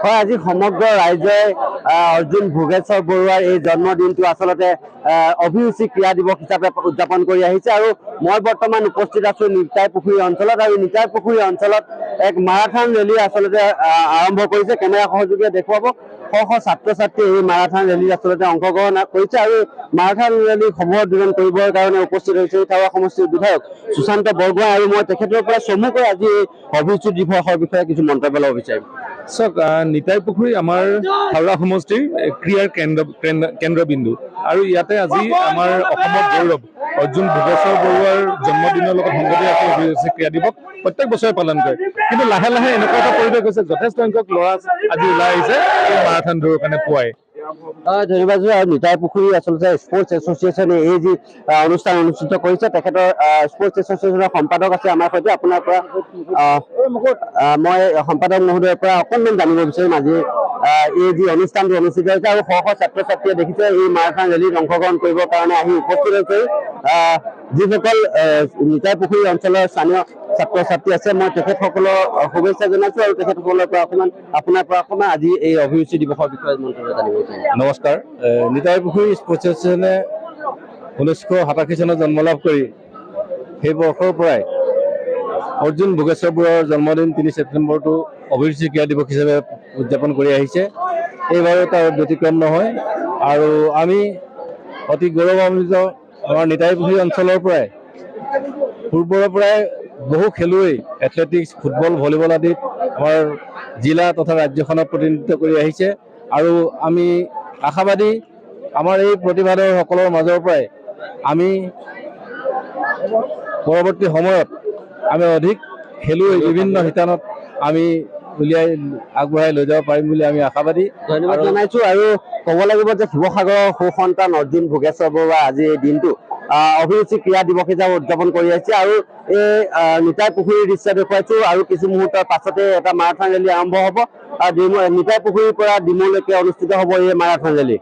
হয়, আজি সমগ্ৰ ৰাইজে অৰ্জুন ভোগেশ্বৰ বৰুৱাৰ এই জন্মদিনটো আচলতে অভিৰুচি ক্ৰীড়া দিৱস হিচাপে উদযাপন কৰি আহিছে। আৰু মই বৰ্তমান উপস্থিত আছো নিতাই পুখুৰী অঞ্চলত, আৰু নিতাই পুখুৰী অঞ্চলত এক মাৰাথন ৰেলী আচলতে আৰম্ভ কৰিছে। কেমেৰা সহযোগীয়ে দেখুৱাব, শ শ ছাত্ৰ ছাত্ৰী এই মাৰাথন ৰেলীত আচলতে অংশগ্ৰহণ কৰিছে। আৰু মাৰাথন ৰেলী সম্বোধন কৰিবৰ কাৰণে উপস্থিত হৈছে টাৱা সমষ্টিৰ বিধায়ক সুশান্ত বৰগোহাঁই, আৰু মই তেখেতৰ পৰা চমুকৈ আজি এই অভিৰুচি দিৱসৰ বিষয়ে কিছু মন্তব্য ল'ব বিচাৰিম। চাওক, নিতাই পুখুৰী আমাৰ হাওৰা সমষ্টিৰ ক্ৰীড়াৰ কেন্দ্ৰবিন্দু, আৰু ইয়াতে আজি আমাৰ অসমৰ গৌৰৱ অৰ্জুন ভোগেশ্বৰ বৰুৱাৰ জন্মদিনৰ লগত সংগতি ৰাখি অভিৰুচি ক্ৰীড়া দিৱস প্ৰত্যেক বছৰে পালন কৰে। কিন্তু লাহে লাহে এনেকুৱা এটা পৰিৱেশ হৈছে, যথেষ্ট সংখ্যক ল'ৰা আজি ওলাই আহিছে এই মাৰাথন দৌৰৰ কাৰণে পুৱাই। ধন্যবাদ। আৰু নিতাই পুখুৰী আচলতে স্পৰ্টছ এছ'চিয়েশ্যনে এই যি অনুষ্ঠান অনুষ্ঠিত কৰিছে, তেখেতৰ স্পৰ্টছ এছ'চিয়েশ্যনৰ সম্পাদক আছে আমাৰ সৈতে। আপোনাৰ পৰা মই সম্পাদক মহোদয়ৰ পৰা অকণমান জানিব বিচাৰিম আজি এই যি অনুষ্ঠানটো অনুষ্ঠিত হৈছে, আৰু শ শ ছাত্ৰ ছাত্ৰীয়ে দেখিছে এই মাৰাথন ৰেলীত অংশগ্ৰহণ কৰিবৰ কাৰণে আহি উপস্থিত হৈছে। যিসকল নিতাই পুখুৰী অঞ্চলৰ স্থানীয় ছাত্ৰ ছাত্ৰী আছে, মই তেখেতসকলৰ শুভেচ্ছা জনাইছো, আৰু তেখেতসকলৰ পৰা আপোনাৰ পৰা অকণমান আজি এই অভিৰুচি দিৱসৰ বিষয়ে মন্তব্য জানিব বিচাৰিম। নমস্কাৰ। নিতাই পুখুৰী স্পৰ্টছ এছ'চিয়েশ্যনে 1987 চনত জন্ম লাভ কৰি সেই বৰ্ষৰ পৰাই অৰ্জুন ভোগেশ্বৰ বৰুৱাৰ জন্মদিন 3 ছেপ্টেম্বৰটো অভিৰুচি ক্ৰীড়া দিৱস হিচাপে উদযাপন কৰি আহিছে। এইবাৰো তাৰ ব্যতিক্ৰম নহয়, আৰু আমি অতি গৌৰৱান্বিত। আমাৰ নিতাই পুখুৰী অঞ্চলৰ পৰাই পূৰ্বৰে পৰাই বহু খেলুৱৈ এথলেটিক্স, ফুটবল, ভলীবল আদিত আমাৰ জিলা তথা ৰাজ্যখনক প্ৰতিনিধিত্ব কৰি আহিছে, আৰু আমি আশাবাদী আমাৰ এই প্ৰতিভাধৰসকলৰ মাজৰ পৰাই আমি পৰৱৰ্তী সময়ত আমি অধিক খেলুৱৈ বিভিন্ন শিতানত আমি আগবঢ়াই লৈ যাব পাৰিম বুলি আমি আশাবাদী। ধন্যবাদ জনাইছো। আৰু ক'ব লাগিব যে শিৱসাগৰৰ সুসন্তান অৰ্জুন ভোগেশ্বৰ বৰুৱা আজি এই দিনটো অভিৰুচি ক্ৰীড়া দিৱস হিচাপে উদযাপন কৰি আহিছে। আৰু এই নিতাই পুখুৰীৰ দৃশ্য দেখুৱাইছো, আৰু কিছু মুহূৰ্তৰ পাছতে এটা মাৰাথন ৰেলী আৰম্ভ হ'ব। নিতাই পুখুৰীৰ পৰা ডিমৌলৈকে অনুষ্ঠিত হ'ব এই মাৰাথন ৰেলী।